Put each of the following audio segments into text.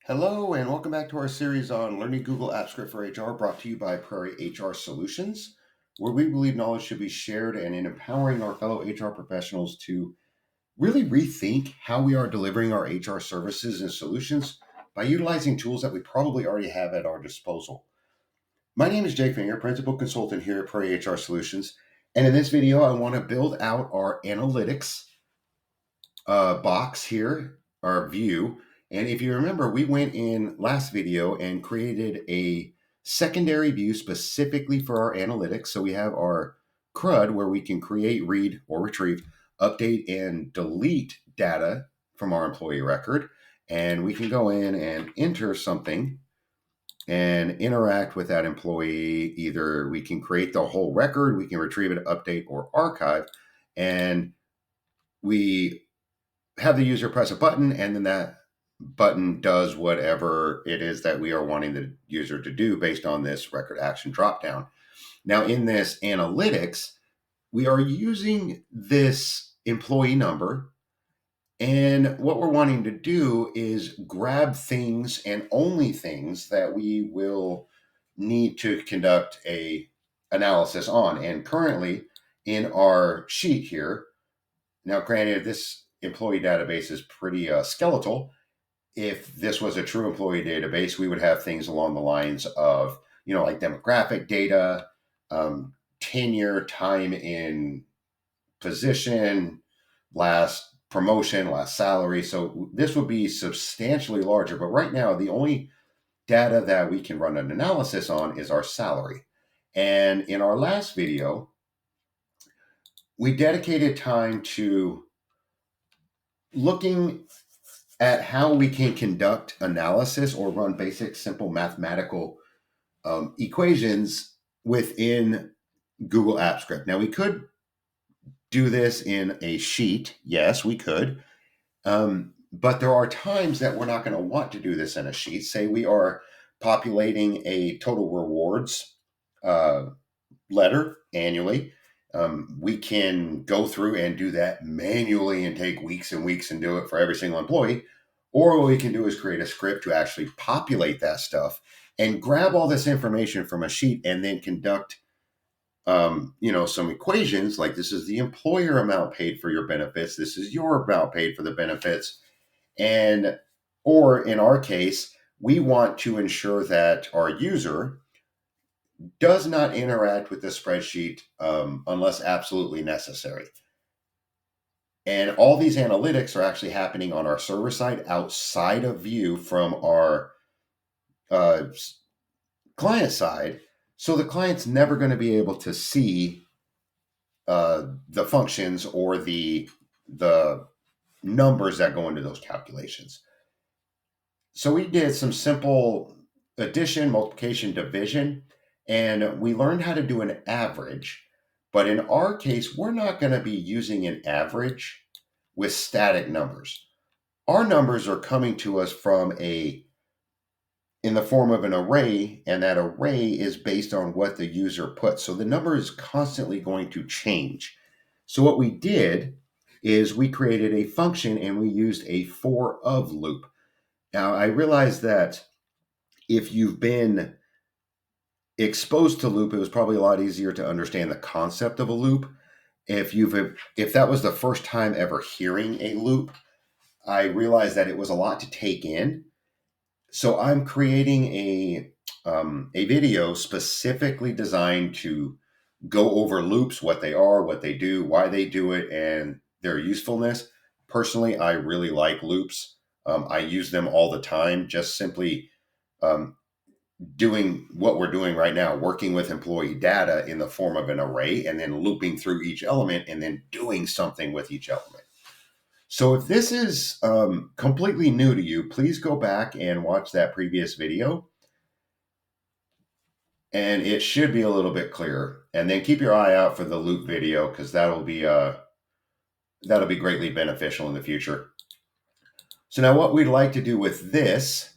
Hello, and welcome back to our series on learning Google Apps Script for HR, brought to you by Prairie-HR-Solutions, where we believe knowledge should be shared and in empowering our fellow HR professionals to really rethink how we are delivering our HR services and solutions by utilizing tools that we probably already have at our disposal. My name is Jake Finger, Principal Consultant here at Prairie-HR-Solutions, and in this video, I want to build out our analytics box here, our view. And if you remember, we went in last video and created a secondary view specifically for our analytics. So we have our CRUD where we can create, read, or retrieve, update, and delete data from our employee record. And we can go in and enter something and interact with that employee. Either we can create the whole record, we can retrieve it, update, or archive. And we have the user press a button, and then that button does whatever it is that we are wanting the user to do based on this record action dropdown. Now, in this analytics, we are using this employee number, and what we're wanting to do is grab things and only things that we will need to conduct a analysis on. And currently in our sheet here, now granted, this employee database is pretty skeletal. If this was a true employee database, we would have things along the lines of, like demographic data, tenure, time in position, last promotion, last salary. So this would be substantially larger. But right now, the only data that we can run an analysis on is our salary. And in our last video, we dedicated time to looking at how we can conduct analysis or run basic, simple mathematical equations within Google Apps Script. Now, we could do this in a sheet. Yes, we could. But there are times that we're not going to want to do this in a sheet. Say we are populating a total rewards letter annually. We can go through and do that manually and take weeks and weeks and do it for every single employee. Or what we can do is create a script to actually populate that stuff and grab all this information from a sheet and then conduct, some equations like this is the employer amount paid for your benefits. This is your amount paid for the benefits. And, or in our case, we want to ensure that our user does not interact with the spreadsheet unless absolutely necessary. And all these analytics are actually happening on our server side outside of view from our client side. So the client's never going to be able to see the functions or the numbers that go into those calculations. So we did some simple addition, multiplication, division, and we learned how to do an average. But in our case, we're not going to be using an average with static numbers. Our numbers are coming to us in the form of an array, and that array is based on what the user puts. So the number is constantly going to change. So what we did is we created a function and we used a for of loop. Now, I realize that if you've been exposed to loop, it was probably a lot easier to understand the concept of a loop. If that was the first time ever hearing a loop, I realized that it was a lot to take in. So I'm creating a video specifically designed to go over loops, what they are, what they do, why they do it, and their usefulness. Personally, I really like loops. I use them all the time, just simply doing what we're doing right now, working with employee data in the form of an array and then looping through each element and then doing something with each element. So if this is completely new to you, please go back and watch that previous video. And it should be a little bit clearer. And then keep your eye out for the loop video because that'll be greatly beneficial in the future. So now what we'd like to do with this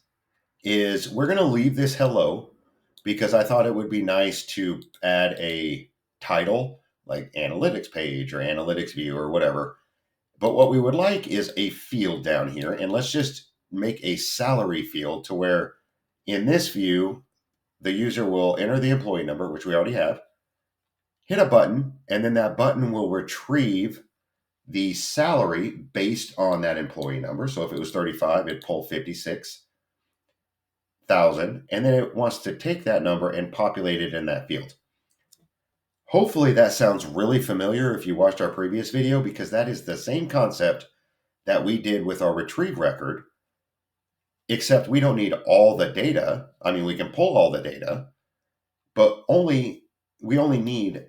is we're going to leave this hello because I thought it would be nice to add a title like analytics page or analytics view or whatever. But what we would like is a field down here. And let's just make a salary field to where in this view, the user will enter the employee number, which we already have, hit a button, and then that button will retrieve the salary based on that employee number. So if it was 35, it'd pull 56,000, and then it wants to take that number and populate it in that field. Hopefully that sounds really familiar if you watched our previous video, because that is the same concept that we did with our retrieve record, except we don't need all the data. I mean, we can pull all the data, but we only need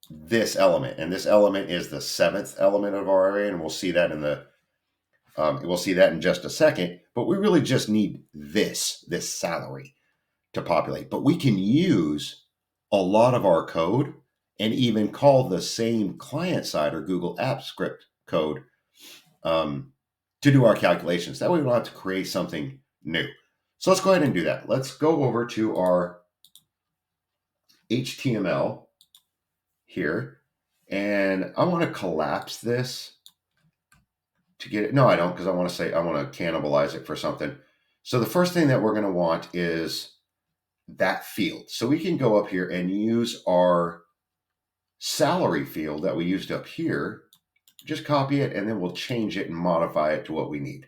this element, and this element is the 7th element of our array, and we'll see that in just a second. But we really just need this salary to populate. But we can use a lot of our code and even call the same client side or Google Apps Script code to do our calculations. That way we don't have to create something new. So let's go ahead and do that. Let's go over to our HTML here, and I want to collapse this to get it. No, I don't, because I want to cannibalize it for something. So the first thing that we're going to want is that field. So we can go up here and use our salary field that we used up here, just copy it, and then we'll change it and modify it to what we need.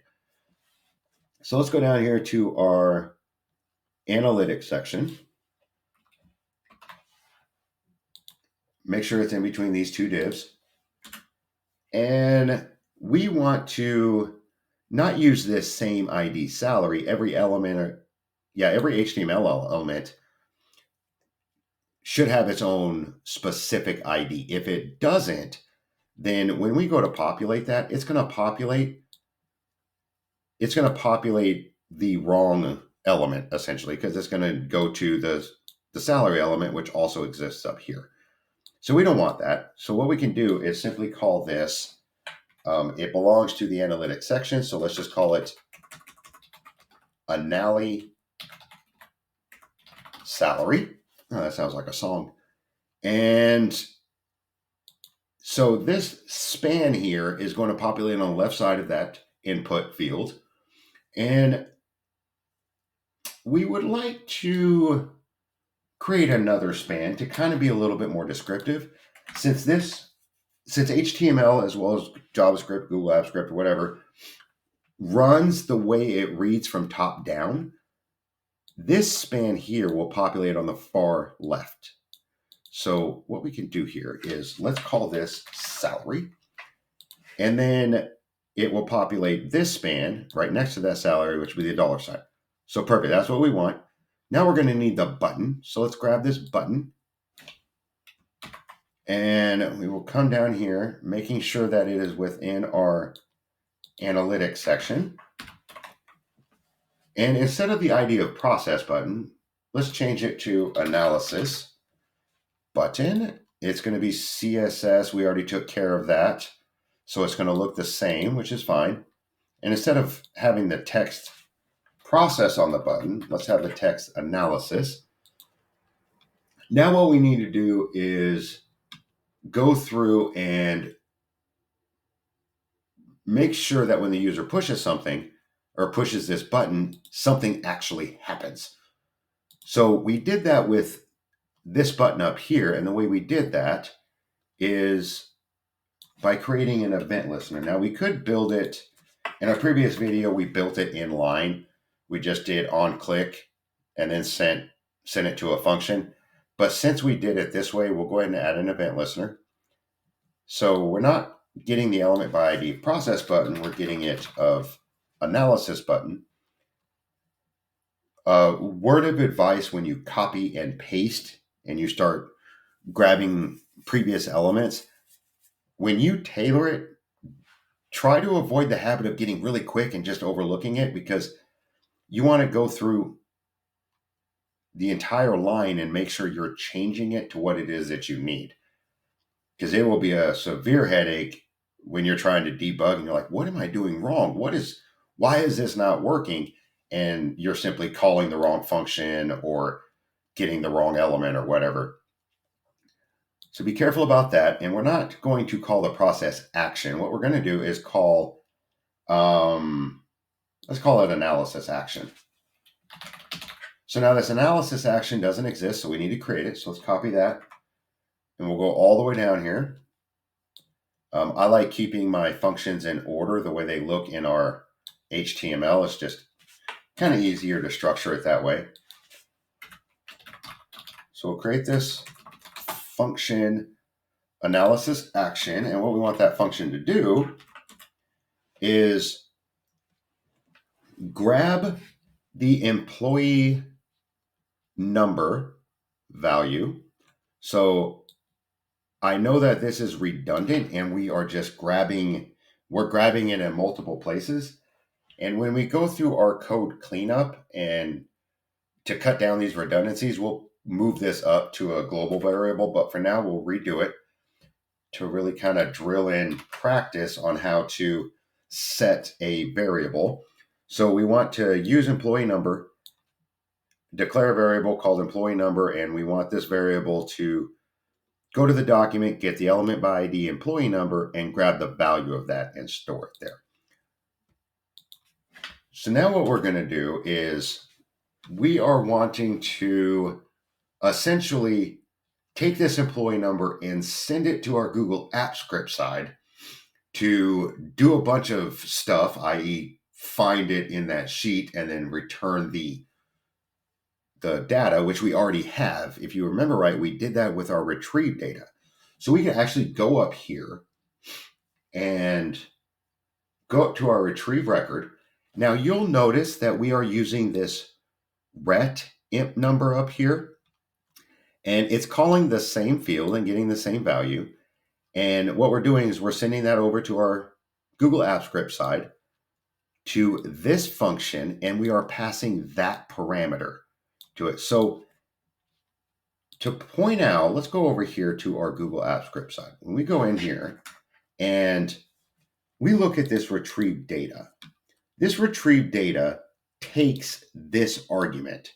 So let's go down here to our analytics section. Make sure it's in between these two divs. And we want to not use this same ID salary. Every HTML element should have its own specific ID. If it doesn't, then when we go to populate that, it's going to populate the wrong element, essentially, because it's going to go to the salary element, which also exists up here. So we don't want that. So what we can do is simply call this, it belongs to the analytics section. So let's just call it Anally Salary. Oh, that sounds like a song. And so this span here is going to populate on the left side of that input field. And we would like to create another span to kind of be a little bit more descriptive. Since HTML as well as JavaScript, Google Apps Script, or whatever, runs the way it reads from top down, this span here will populate on the far left. So what we can do here is let's call this salary, and then it will populate this span right next to that salary, which will be the dollar sign. So perfect, that's what we want. Now we're going to need the button. So let's grab this button, and we will come down here, making sure that it is within our analytics section. And instead of the ID of process button, let's change it to analysis button. It's going to be CSS. We already took care of that. So it's going to look the same, which is fine. And instead of having the text process on the button, let's have the text analysis. Now what we need to do is go through and make sure that when the user pushes something or pushes this button, something actually happens. So we did that with this button up here. And the way we did that is by creating an event listener. Now we could build it. In our previous video, we built it in line. We just did on click and then sent it to a function. But since we did it this way, we'll go ahead and add an event listener. So we're not getting the element by ID process button, we're getting it of analysis button. Word of advice when you copy and paste and you start grabbing previous elements, when you tailor it, try to avoid the habit of getting really quick and just overlooking it, because you want to go through the entire line and make sure you're changing it to what it is that you need. Because it will be a severe headache when you're trying to debug and you're like, what am I doing wrong? Why is this not working? And you're simply calling the wrong function or getting the wrong element or whatever. So be careful about that. And we're not going to call the process action. What we're going to do is call Let's call it analysis action. So now this analysis action doesn't exist, so we need to create it. So let's copy that, and we'll go all the way down here. I like keeping my functions in order the way they look in our HTML. It's just kind of easier to structure it that way. So we'll create this function analysis action, and what we want that function to do is grab the employee number value. So I know that this is redundant and we're grabbing it in multiple places. And when we go through our code cleanup and to cut down these redundancies, we'll move this up to a global variable. But for now, we'll redo it to really kind of drill in practice on how to set a variable. So we want to use employee number, declare a variable called employee number, and we want this variable to go to the document, get the element by ID employee number, and grab the value of that and store it there. So now what we're going to do is we are wanting to essentially take this employee number and send it to our Google Apps Script side to do a bunch of stuff, i.e. find it in that sheet and then return the data, which we already have. If you remember right, we did that with our retrieve data. So we can actually go up here and go up to our retrieve record. Now you'll notice that we are using this ret imp number up here, and it's calling the same field and getting the same value. And what we're doing is we're sending that over to our Google Apps Script side to this function, and we are passing that parameter to it. So to point out, let's go over here to our Google Apps Script side. When we go in here and we look at this retrieve data, this retrieve data takes this argument.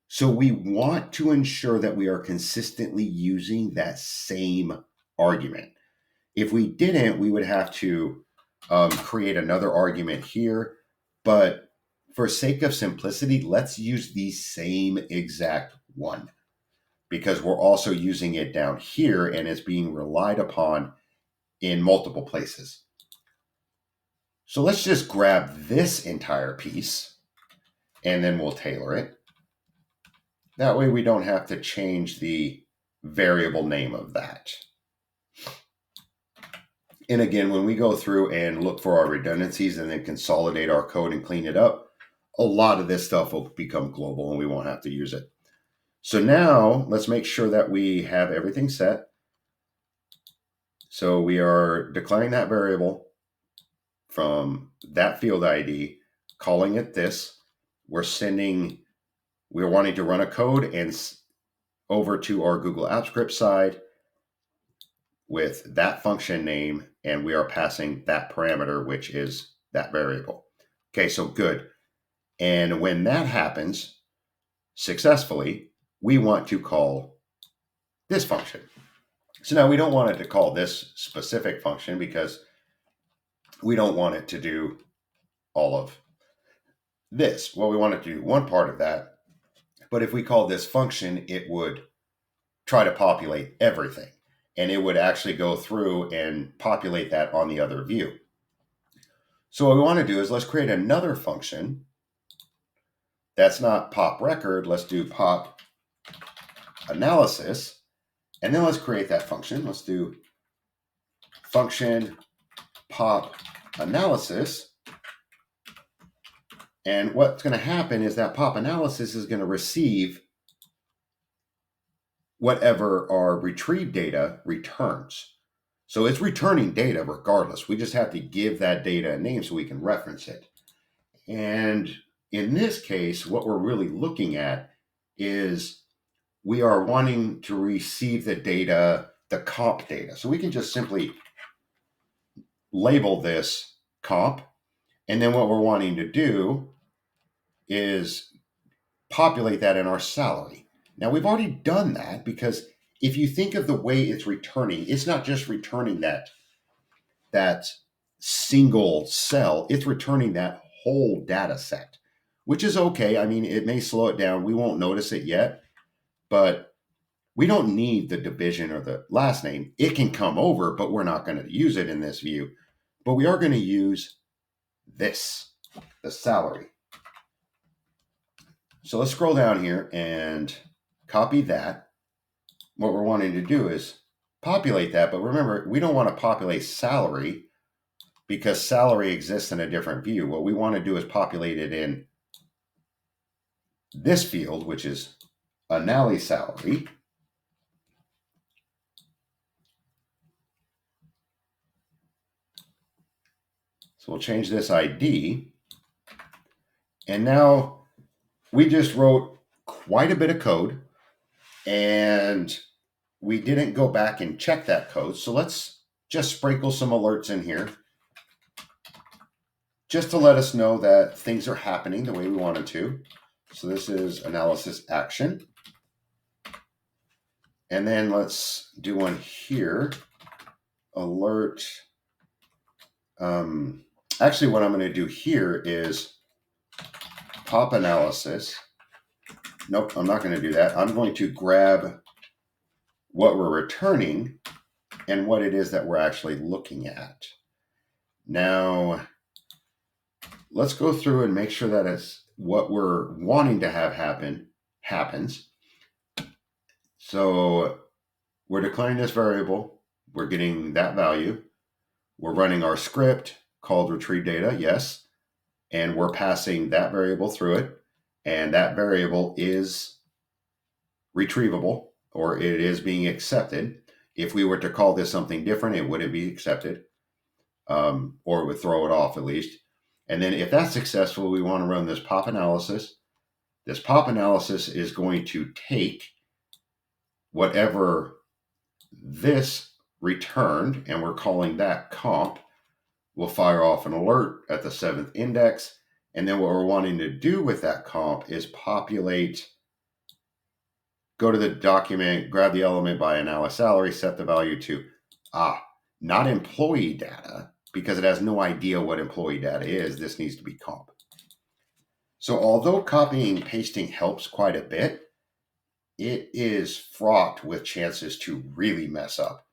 So we want to ensure that we are consistently using that same argument. If we didn't, we would have to create another argument here. But for sake of simplicity, let's use the same exact one, because we're also using it down here and it's being relied upon in multiple places. So let's just grab this entire piece and then we'll tailor it. That way we don't have to change the variable name of that. And again, when we go through and look for our redundancies and then consolidate our code and clean it up, a lot of this stuff will become global and we won't have to use it. So now let's make sure that we have everything set. So we are declaring that variable from that field ID, calling it this. We're wanting to run a code and over to our Google Apps Script side with that function name, and we are passing that parameter, which is that variable. Okay, so good. And when that happens successfully, we want to call this function. So now we don't want it to call this specific function because we don't want it to do all of this. Well, we want it to do one part of that, but if we call this function, it would try to populate everything, and it would actually go through and populate that on the other view. So what we want to do is let's create another function that's not pop record. Let's do pop analysis, and then let's create that function. Let's do function pop analysis. And what's going to happen is that pop analysis is going to receive whatever our retrieve data returns. So it's returning data regardless. We just have to give that data a name so we can reference it. And in this case, what we're really looking at is we are wanting to receive the data, the comp data. So we can just simply label this comp. And then what we're wanting to do is populate that in our salary. Now we've already done that because if you think of the way it's returning, it's not just returning that single cell, it's returning that whole data set, which is okay. I mean, it may slow it down. We won't notice it yet, but we don't need the division or the last name. It can come over, but we're not going to use it in this view. But we are going to use this, the salary. So let's scroll down here and copy that. What we're wanting to do is populate that. But remember, we don't want to populate salary because salary exists in a different view. What we want to do is populate it in this field, which is Anali salary. So we'll change this ID. And now we just wrote quite a bit of code and we didn't go back and check that code. So let's just sprinkle some alerts in here just to let us know that things are happening the way we wanted to. So this is analysis action. And then let's do one here. Alert. Actually, what I'm going to do here is pop analysis. Nope, I'm not going to do that. I'm going to grab what we're returning and what it is that we're actually looking at. Now, let's go through and make sure that it's what we're wanting to have happen happens. So we're declaring this variable. We're getting that value. We're running our script called retrieve data, yes. And we're passing that variable through it. And that variable is retrievable, or it is being accepted. If we were to call this something different, it wouldn't be accepted, or it would throw it off at least. And then if that's successful, we want to run this pop analysis. This pop analysis is going to take whatever this returned, and we're calling that comp. We'll fire off an alert at the 7th index. And then what we're wanting to do with that comp is populate, go to the document, grab the element by analysis salary, set the value to, not employee data, because it has no idea what employee data is. This needs to be comp. So although copying and pasting helps quite a bit, it is fraught with chances to really mess up.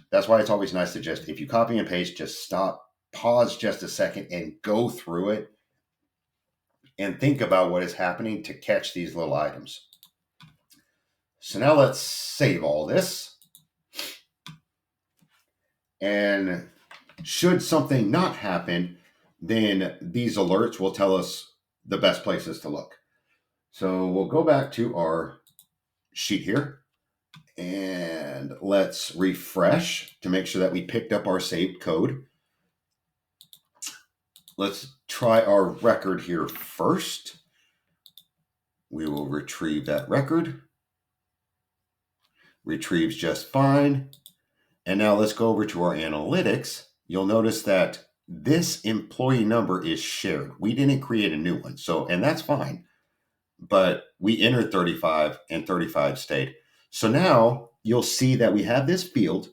That's why it's always nice to just, if you copy and paste, just stop, pause just a second and go through it and think about what is happening to catch these little items. So now let's save all this. And should something not happen, then these alerts will tell us the best places to look. So we'll go back to our sheet here and let's refresh to make sure that we picked up our saved code. Let's try our record here first. We will retrieve that record. Retrieves just fine. And now let's go over to our analytics. You'll notice that this employee number is shared. We didn't create a new one. So, and that's fine. But we entered 35 and 35 stayed. So now you'll see that we have this field.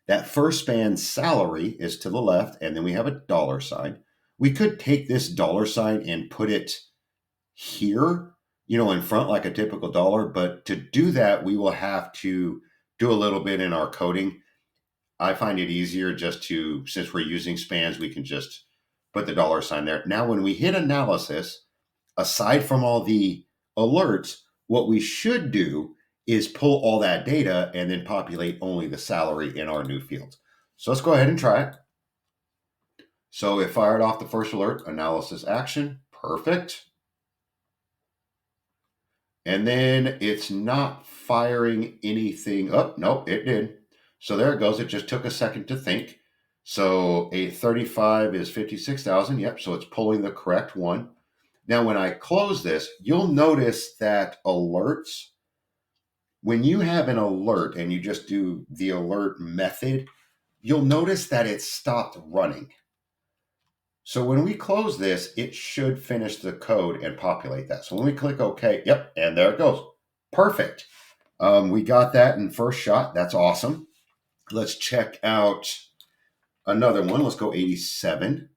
That first span salary is to the left, and then we have a $sign. We could take this $sign and put it here, in front like a typical dollar. But to do that, we will have to do a little bit in our coding. I find it easier just to, since we're using spans, we can just put the $sign there. Now, when we hit analysis, aside from all the alerts, what we should do is pull all that data and then populate only the salary in our new fields. So let's go ahead and try it. So it fired off the first alert, analysis action, perfect. And then it's not firing anything up. Nope, it did. So there it goes. It just took a second to think. So a 35 is 56,000. Yep. So it's pulling the correct one. Now, when I close this, you'll notice that alerts, when you have an alert and you just do the alert method, you'll notice that it stopped running. So when we close this, it should finish the code and populate that. So when we click OK, yep, and there it goes. Perfect. We got that in first shot. That's awesome. Let's check out another one. Let's go 87.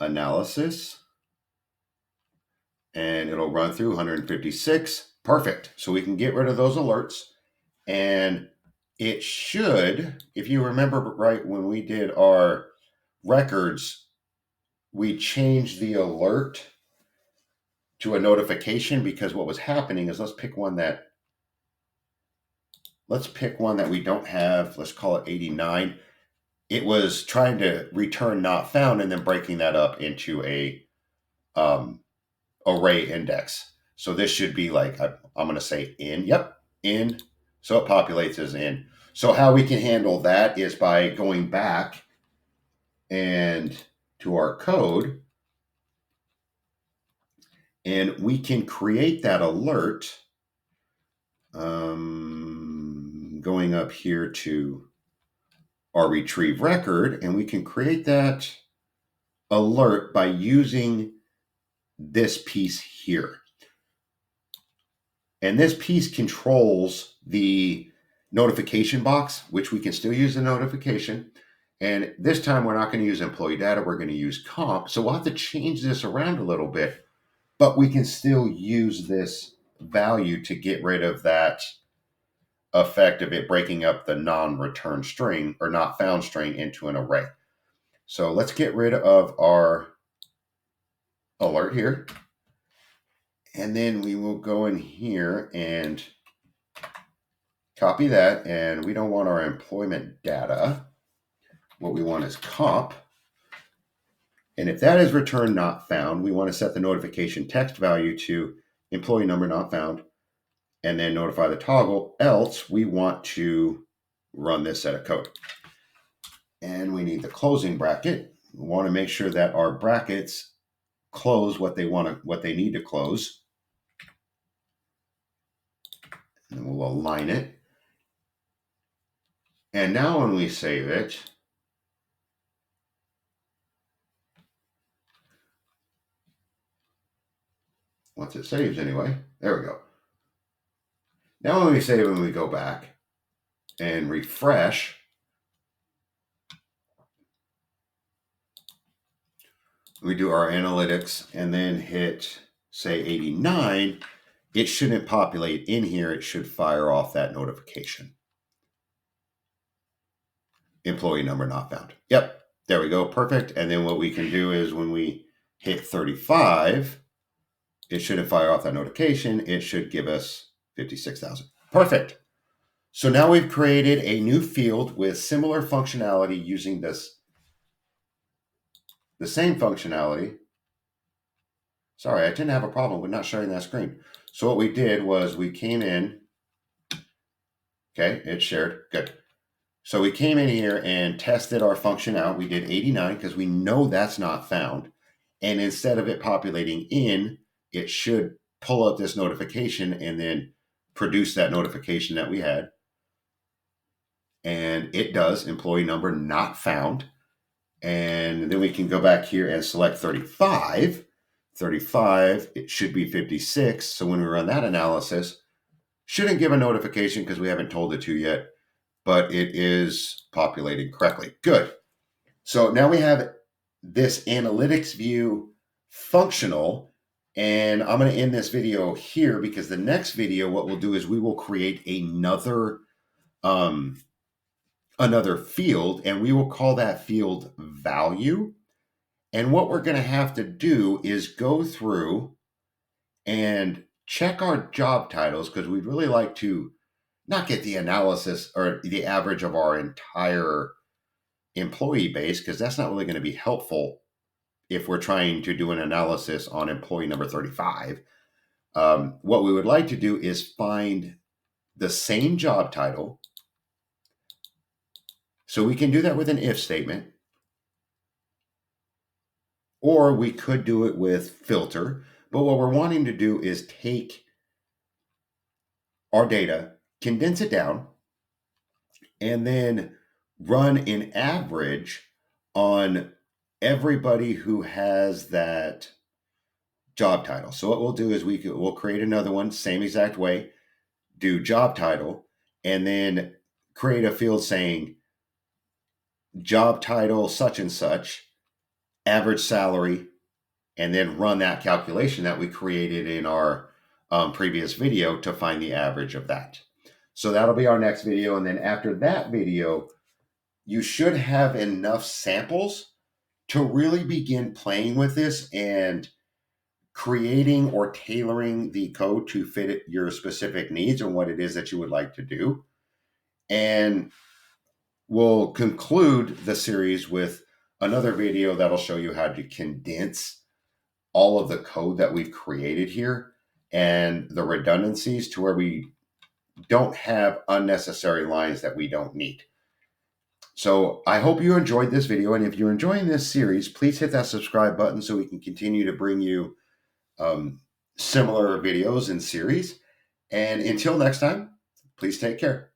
analysis, and it'll run through 156. Perfect. So we can get rid of those alerts, and it should, if you remember right, when we did our records, we changed the alert to a notification because what was happening is, let's pick one that we don't have. Let's call it 89. It was trying to return not found and then breaking that up into a array index. So this should be like, I'm going to say in. Yep, in. So it populates as in. So how we can handle that is by going back and to our code, and we can create that alert. Going up here to our retrieve record, and we can create that alert by using this piece here. And this piece controls the notification box, which we can still use the notification. And this time we're not going to use employee data, we're going to use comp. So we'll have to change this around a little bit, but we can still use this value to get rid of that effect of it breaking up the non-return string or not found string into an array. So let's get rid of our alert here. And then we will go in here and copy that. And we don't want our employment data. What we want is comp. And if that is returned not found, we want to set the notification text value to employee number not found, and then notify the toggle. Else we want to run this set of code. And we need the closing bracket. We want to make sure that our brackets close what they need to close. And we'll align it. And now when we save it, once it saves anyway, there we go. Now when we save and we go back and refresh, we do our analytics and then hit, say, 89, it shouldn't populate in here. It should fire off that notification. Employee number not found. Yep, there we go. Perfect. And then what we can do is when we hit 35, it shouldn't fire off that notification. It should give us 56,000. Perfect. So now we've created a new field with similar functionality using the same functionality. Sorry, I didn't have a problem with not sharing that screen. So what we did was we came in. Okay, it's shared. Good. So we came in here and tested our function out. We did 89 because we know that's not found. And instead of it populating in, it should pull up this notification and then produce that notification that we had. And it does, employee number not found. And then we can go back here and select 35. 35, it should be 56. So when we run that analysis, shouldn't give a notification because we haven't told it to yet, but it is populating correctly. Good. So now we have this analytics view functional, and I'm going to end this video here because the next video, what we'll do is we will create another field, and we will call that field value. And what we're going to have to do is go through and check our job titles because we'd really like to not get the analysis or the average of our entire employee base, because that's not really going to be helpful if we're trying to do an analysis on employee number 35. What we would like to do is find the same job title. So we can do that with an if statement, or we could do it with filter. But what we're wanting to do is take our data, condense it down, and then run an average on everybody who has that job title. So what we'll do is we'll create another one, same exact way, do job title, and then create a field saying job title such and such, average salary, and then run that calculation that we created in our previous video to find the average of that. So that'll be our next video. And then after that video, you should have enough samples to really begin playing with this and creating or tailoring the code to fit your specific needs and what it is that you would like to do. And we'll conclude the series with another video that'll show you how to condense all of the code that we've created here and the redundancies to where we don't have unnecessary lines that we don't need. So I hope you enjoyed this video. And if you're enjoying this series, please hit that subscribe button so we can continue to bring you similar videos and series. And until next time, please take care.